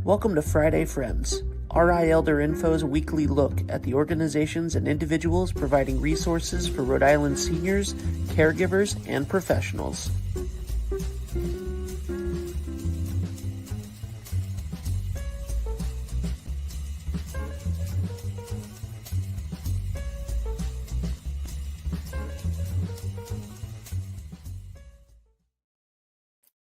Welcome to Friday Friends, RI Elder Info's weekly look at the organizations and individuals providing resources for Rhode Island seniors, caregivers, and professionals.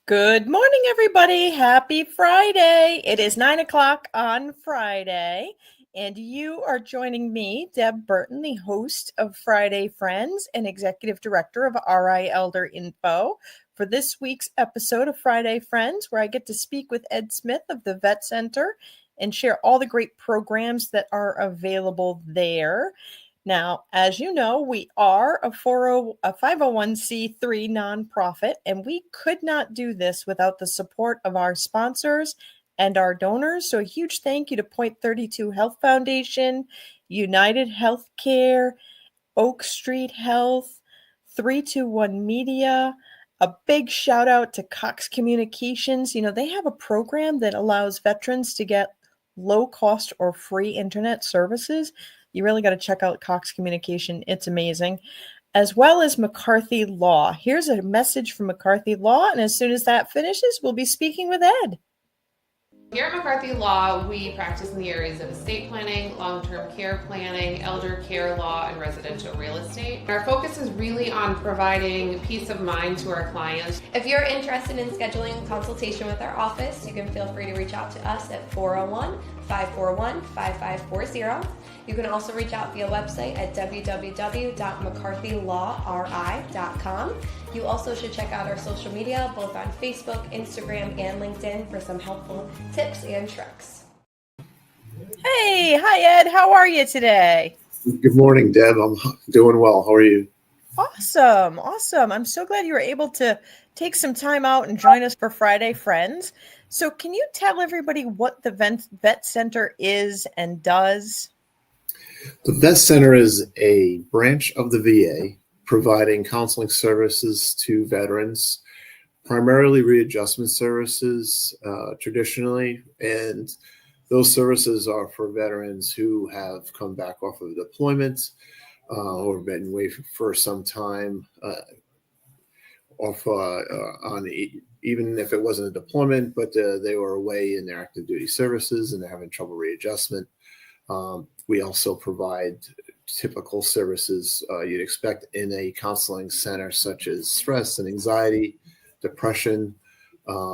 Good morning, everybody. Happy Friday. It is 9 o'clock on Friday, and you are joining me, Deb Burton, the host of Friday Friends and Executive Director of RI Elder Info, for this week's episode of Friday Friends, where I get to speak with Ed Smith of the Vet Center and share all the great programs that are available there. Now, as you know, we are a 501c3 nonprofit, and we could not do this without the support of our sponsors and our donors. So a huge thank you to Point 32 Health Foundation, United Healthcare, Oak Street Health, 321 Media. A big shout out to Cox Communications. You know, they have a program that allows veterans to get low cost or free internet services. You really got to check out Cox Communication. It's amazing. As well as McCarthy Law. Here's a message from McCarthy Law, and as soon as that finishes, we'll be speaking with Ed. Here at McCarthy Law, we practice in the areas of estate planning, long-term care planning, elder care law, and residential real estate. Our focus is really on providing peace of mind to our clients. If you're interested in scheduling a consultation with our office, you can feel free to reach out to us at 401-541-5540. You can also reach out via website at www.mccarthylawri.com. You also should check out our social media, both on Facebook, Instagram, and LinkedIn for some helpful tips and tricks. Hey, hi Ed, how are you today? Good morning, Deb. I'm doing well. How are you? Awesome. I'm so glad you were able to take some time out and join us for Friday Friends. So can you tell everybody what the Vet Center is and does? The Vet Center is a branch of the VA providing counseling services to veterans, primarily readjustment services traditionally, and those services are for veterans who have come back off of deployment or been away for some time even if it wasn't a deployment, but they were away in their active duty services and they're having trouble readjustment. We also provide typical services you'd expect in a counseling center, such as stress and anxiety, depression.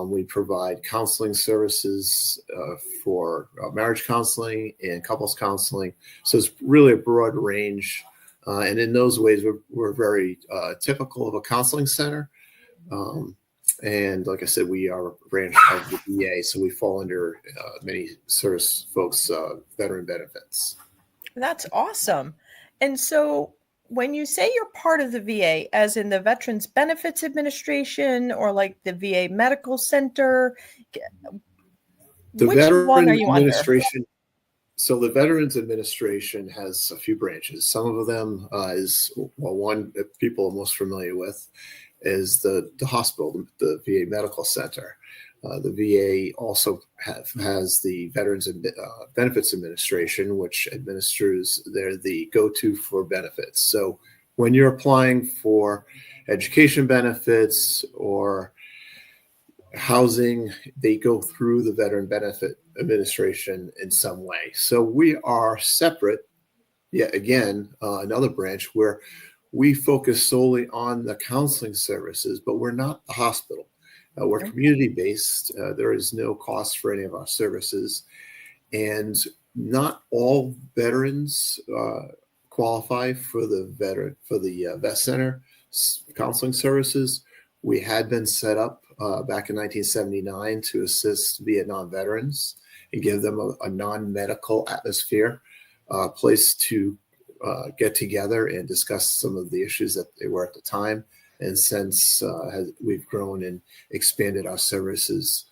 We provide counseling services for marriage counseling and couples counseling. So it's really a broad range. And in those ways, we're very typical of a counseling center. And like I said, we are a branch of the VA, so we fall under many service folks' veteran benefits. That's awesome. And so when you say you're part of the VA, as in the Veterans Benefits Administration or like the VA Medical Center, which one are you under? So the Veterans Administration has a few branches. Some of them one that people are most familiar with is the hospital, the VA Medical Center. The VA also has the Veterans Benefits Administration, which administers, they're the go-to for benefits. So when you're applying for education benefits or housing, they go through the Veteran Benefit Administration in some way. So we are separate, yet again, another branch where we focus solely on the counseling services, but we're not the hospital. We're community-based. There is no cost for any of our services. And not all veterans qualify for the Vet Center counseling services. We had been set up back in 1979 to assist Vietnam veterans and give them a non-medical atmosphere, place to get together and discuss some of the issues that they were at the time. And since we've grown and expanded our services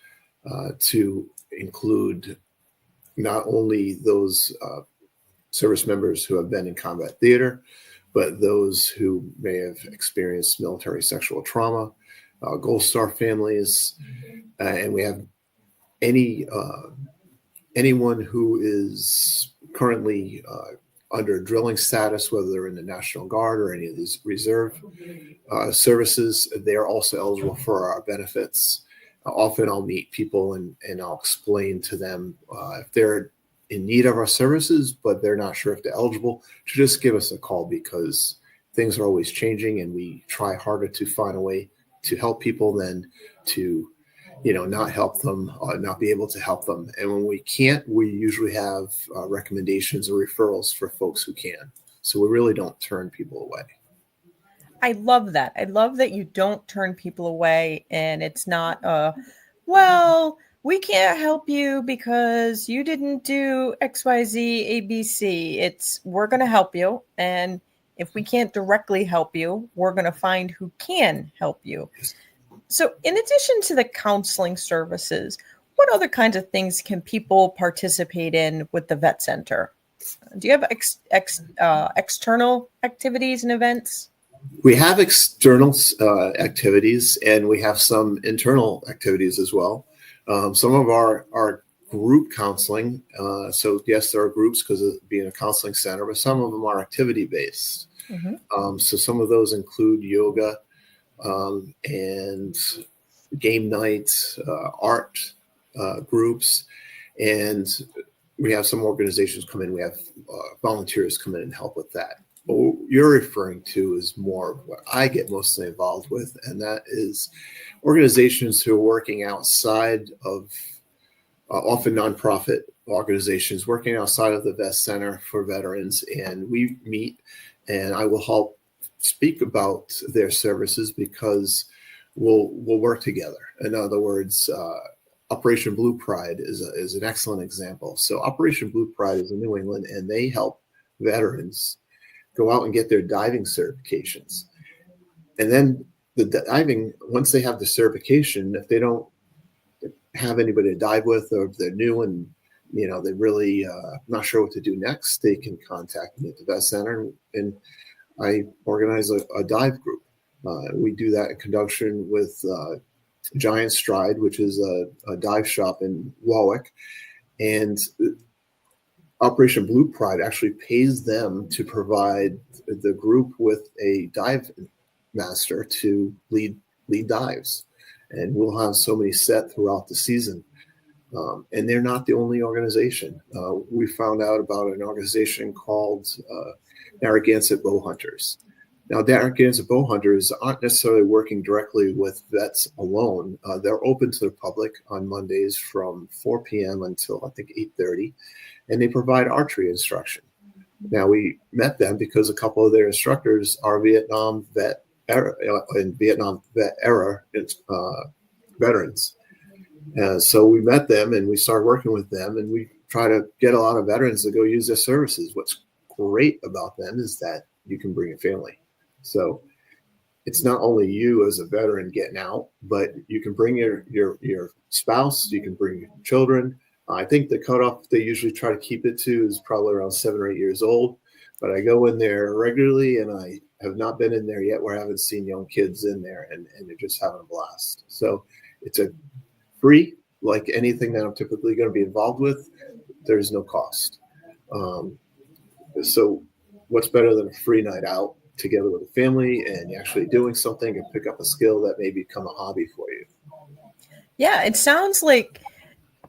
to include not only those service members who have been in combat theater, but those who may have experienced military sexual trauma, Gold Star families, and we have any anyone who is currently under drilling status, whether they're in the National Guard or any of these reserve services, they are also eligible for our benefits. Often I'll meet people and I'll explain to them if they're in need of our services, but they're not sure if they're eligible, to just give us a call, because things are always changing and we try harder to find a way to help people than to, not help them, not be able to help them. And when we can't, we usually have recommendations or referrals for folks who can. So we really don't turn people away. I love that. I love that you don't turn people away, and it's not, well, we can't help you because you didn't do XYZ ABC. It's, we're going to help you. And if we can't directly help you, we're going to find who can help you. So in addition to the counseling services, what other kinds of things can people participate in with the Vet Center? Do you have external activities and events? We have external activities, and we have some internal activities as well. Some of our group counseling. So yes, there are groups because of being a counseling center, but some of them are activity based. Mm-hmm. So some of those include yoga and game nights, art groups, and we have some organizations come in. We have volunteers come in and help with that. What you're referring to is more of what I get mostly involved with, and that is organizations who are working outside of, often nonprofit organizations, working outside of the Vet Center for veterans. And we meet, and I will help speak about their services because we'll work together. In other words, Operation Blue Pride is an excellent example. So Operation Blue Pride is in New England, and they help veterans go out and get their diving certifications. And then the diving, once they have the certification, if they don't have anybody to dive with, or if they're new and they're really not sure what to do next, they can contact me at the Vet Center, and I organize a dive group. We do that in conjunction with Giant Stride, which is a dive shop in Warwick, and Operation Blue Pride actually pays them to provide the group with a dive master to lead dives. And we'll have so many set throughout the season. And they're not the only organization. We found out about an organization called Narragansett Bow Hunters. Now, Narragansett Bow Hunters aren't necessarily working directly with vets alone. They're open to the public on Mondays from 4 p.m. until I think 8:30, and they provide archery instruction. Now, we met them because a couple of their instructors are Vietnam vet era veterans. So we met them and we started working with them, and we try to get a lot of veterans to go use their services. What's great about them is that you can bring a family. So it's not only you as a veteran getting out, but you can bring your spouse, you can bring your children. I think the cutoff they usually try to keep it to is probably around 7 or 8 years old. But I go in there regularly, and I have not been in there yet where I haven't seen young kids in there, and they're just having a blast. So it's a free, like anything that I'm typically going to be involved with. There's no cost. So what's better than a free night out together with a family and you're actually doing something and pick up a skill that may become a hobby for you? Yeah, it sounds like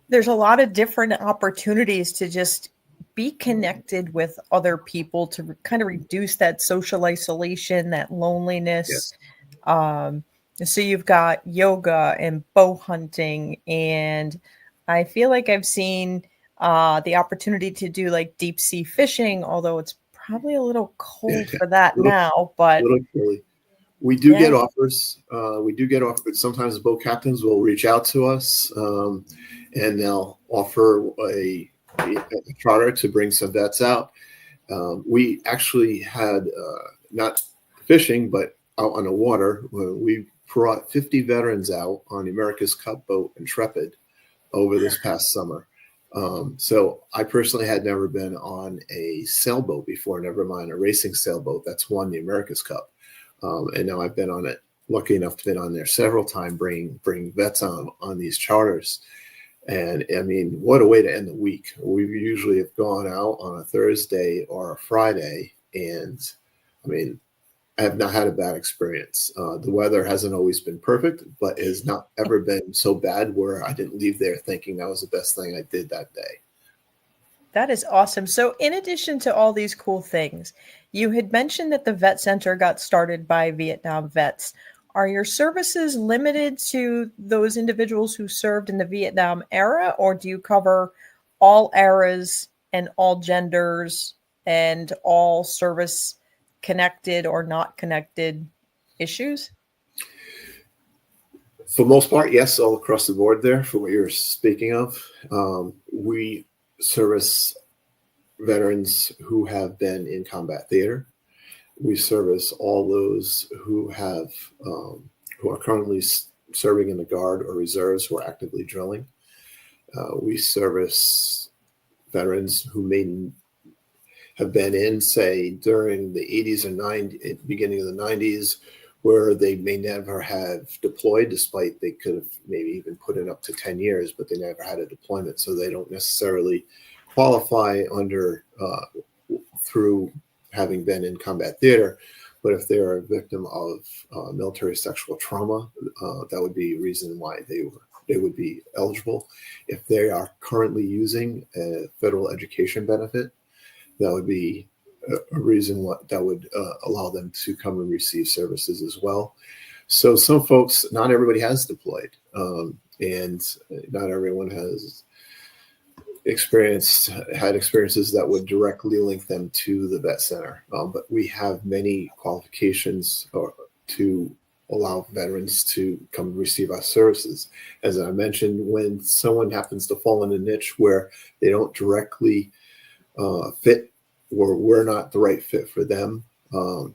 there's a lot of different opportunities to just be connected with other people to kind of reduce that social isolation, that loneliness. Yes. So you've got yoga and bow hunting, and I feel like I've seen the opportunity to do like deep sea fishing, although it's probably a little cold for that now, but we do get offers. We do get offers. Sometimes the boat captains will reach out to us and they'll offer a charter to bring some vets out. We actually had not fishing, but out on the water. We brought 50 veterans out on the America's Cup boat Intrepid over this past summer. So I personally had never been on a sailboat before, never mind a racing sailboat that's won the America's Cup. And now I've been on it, lucky enough to be on there several times, bring vets on these charters. And I mean, what a way to end the week. We usually have gone out on a Thursday or a Friday, and I mean, I have not had a bad experience. The weather hasn't always been perfect, but it has not ever been so bad where I didn't leave there thinking that was the best thing I did that day. That is awesome. So, in addition to all these cool things, you had mentioned that the vet center got started by Vietnam vets. Are your services limited to those individuals who served in the Vietnam era, or do you cover all eras and all genders and all service connected or not connected issues? For the most part, yes, all across the board there for what you're speaking of. We service veterans who have been in combat theater. We service all those who have who are currently serving in the Guard or reserves who are actively drilling. We service veterans who may have been in, say, during the 80s and 90s, beginning of the 90s, where they may never have deployed, despite they could have maybe even put in up to 10 years, but they never had a deployment. So they don't necessarily qualify under through having been in combat theater. But if they're a victim of military sexual trauma, that would be a reason why they would be eligible. If they are currently using a federal education benefit, that would be a reason that would allow them to come and receive services as well. So some folks, not everybody has deployed, and not everyone has had experiences that would directly link them to the vet center. But we have many qualifications to allow veterans to come and receive our services. As I mentioned, when someone happens to fall in a niche where they don't directly fit, or we're not the right fit for them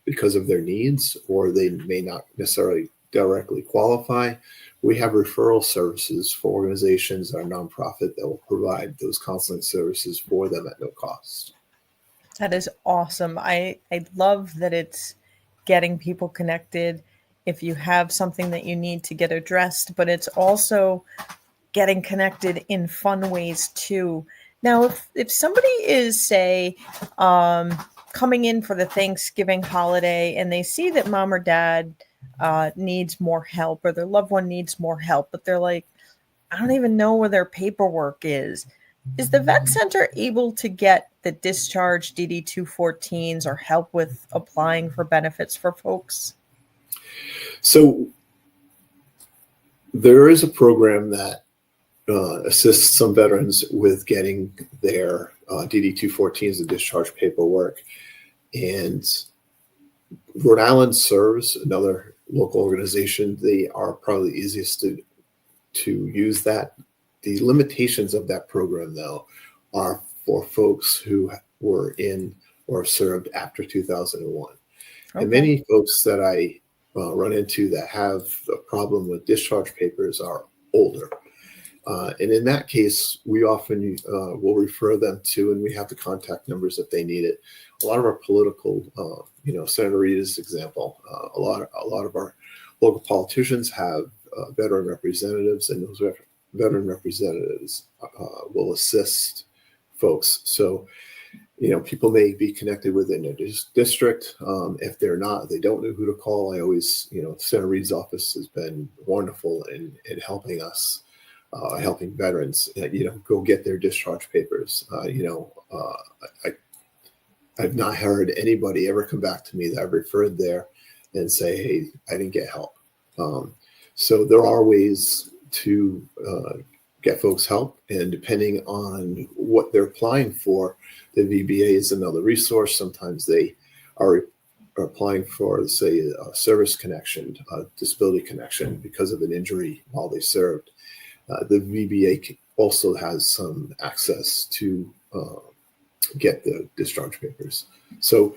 because of their needs, or they may not necessarily directly qualify, we have referral services for organizations that are nonprofit that will provide those counseling services for them at no cost. That is awesome. I love that it's getting people connected if you have something that you need to get addressed, but it's also getting connected in fun ways too. Now, if somebody is, say, coming in for the Thanksgiving holiday and they see that mom or dad needs more help, or their loved one needs more help, but they're like, I don't even know where their paperwork is the vet center able to get the discharge DD-214s or help with applying for benefits for folks? So there is a program that assists some veterans with getting their DD-214s, the discharge paperwork. And Rhode Island Serves, another local organization. They are probably the easiest to use that. The limitations of that program, though, are for folks who were in or served after 2001. Okay. And many folks that I run into that have a problem with discharge papers are older. And in that case, we often will refer them to, and we have the contact numbers if they need it. A lot of our political, Senator Reed's example, a lot of our local politicians have veteran representatives, and those veteran representatives will assist folks. So, people may be connected within a district. If they're not, they don't know who to call. I always, Senator Reed's office has been wonderful in helping us. Helping veterans, go get their discharge papers. I've not heard anybody ever come back to me that I've referred there and say, hey, I didn't get help. So there are ways to get folks help. And depending on what they're applying for, the VBA is another resource. Sometimes they are applying for, say, a service connection, a disability connection because of an injury while they served. The VBA also has some access to get the discharge papers. So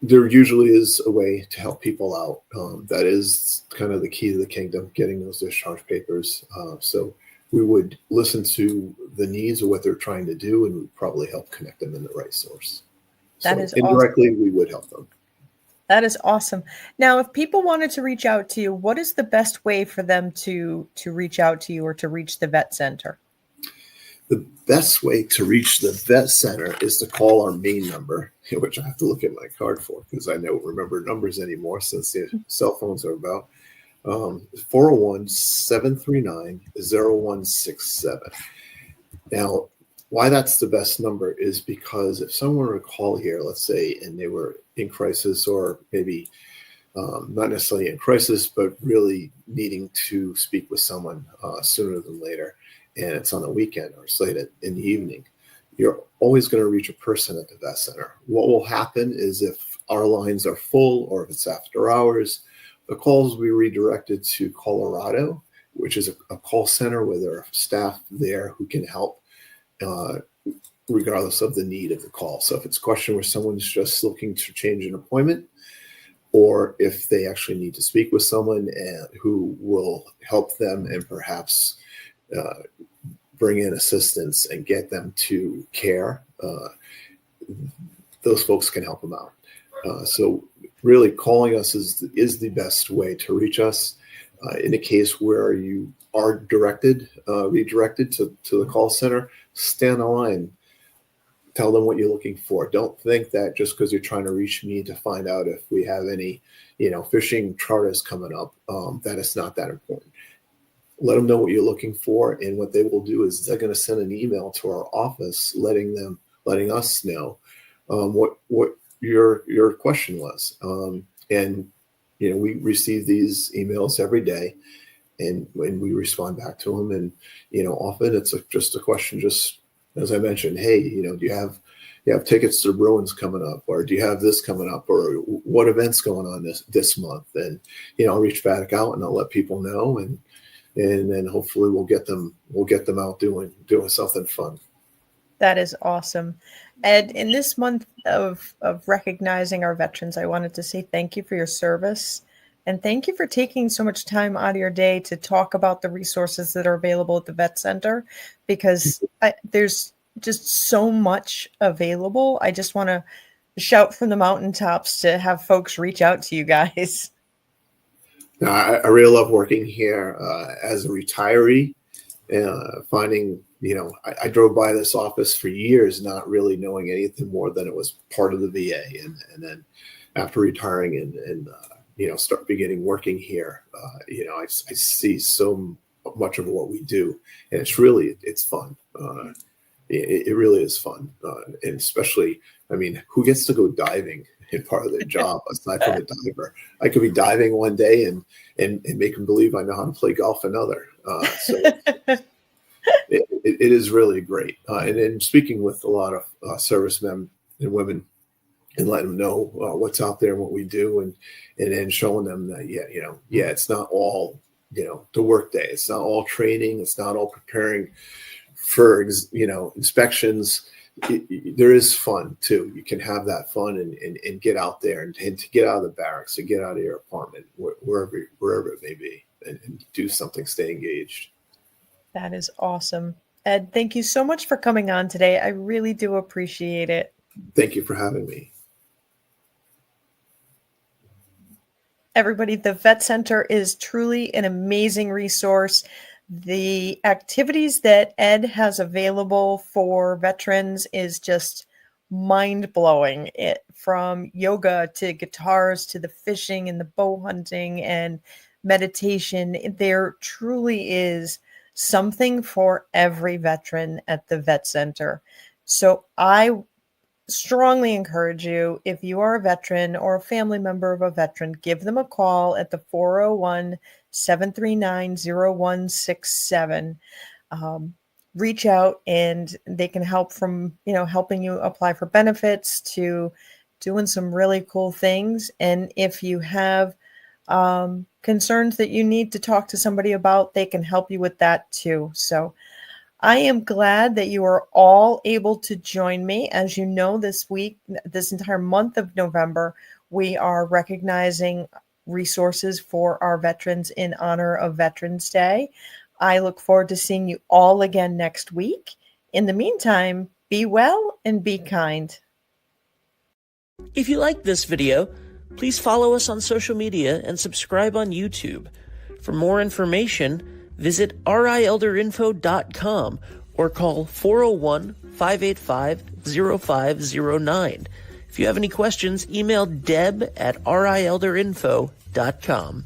there usually is a way to help people out. That is kind of the key to the kingdom, getting those discharge papers. So we would listen to the needs of what they're trying to do, and we'd probably help connect them in the right source. That is indirectly, awesome. We would help them. That is awesome. Now, if people wanted to reach out to you, what is the best way for them to reach out to you or to reach the vet center? The best way to reach the vet center is to call our main number, which I have to look at my card for because I don't remember numbers anymore since the cell phones are about 401-739-0167. Now, why that's the best number is because if someone were to call here, let's say, and they were in crisis or maybe not necessarily in crisis, but really needing to speak with someone sooner than later, and it's on the weekend or it's late in the evening, you're always going to reach a person at the vet center. What will happen is if our lines are full or if it's after hours, the calls will be redirected to Colorado, which is a call center where there are staff there who can help regardless of the need of the call. So if it's a question where someone's just looking to change an appointment, or if they actually need to speak with someone who will help them and perhaps bring in assistance and get them to care, those folks can help them out. So really calling us is the best way to reach us. In a case where you are redirected to the call center, stand on the line. Tell them what you're looking for. Don't think that just because you're trying to reach me to find out if we have any, fishing charters coming up, that it's not that important. Let them know what you're looking for, and what they will do is they're going to send an email to our office letting us know what your question was. And we receive these emails every day, and when we respond back to them, and often it's just a question, just as I mentioned, hey, do you have tickets to the Bruins coming up, or do you have this coming up, or what events going on this month? And I'll reach back out and I'll let people know, and then hopefully we'll get them out doing something fun. That is awesome. Ed, in this month of recognizing our veterans, I wanted to say thank you for your service, and thank you for taking so much time out of your day to talk about the resources that are available at the vet center, because there's just so much available. I just want to shout from the mountaintops to have folks reach out to you guys. I really love working here as a retiree, finding, I drove by this office for years, not really knowing anything more than it was part of the VA. And then after retiring and start beginning working here, I see so much of what we do, and it's fun. It really is fun. And especially, who gets to go diving in part of their job aside from a diver? I could be diving one day and make them believe I know how to play golf another. So it is really great. And then speaking with a lot of servicemen and women and letting them know what's out there and what we do, and then showing them that, it's not all, the work day. It's not all training. It's not all preparing for, inspections. There is fun too. You can have that fun and get out there and to get out of the barracks, to get out of your apartment, wherever it may be, and do something, stay engaged. That is awesome. Ed, thank you so much for coming on today. I really do appreciate it. Thank you for having me. Everybody, the Vet Center is truly an amazing resource. The activities that Ed has available for veterans is just mind-blowing. From yoga to guitars to the fishing and the bow hunting and meditation, there truly is something for every veteran at the Vet Center. So I strongly encourage you, if you are a veteran or a family member of a veteran, give them a call at the 401-739-0167. Reach out, and they can help from, helping you apply for benefits to doing some really cool things. And if you have concerns that you need to talk to somebody about, they can help you with that too. So I am glad that you are all able to join me. As you know, this week, this entire month of November, we are recognizing resources for our veterans in honor of Veterans Day. I look forward to seeing you all again next week. In the meantime, be well and be kind. If you like this video, Please follow us on social media and subscribe on YouTube. For more information, visit rielderinfo.com or call 401-585-0509. If you have any questions, email deb@rielderinfo.com.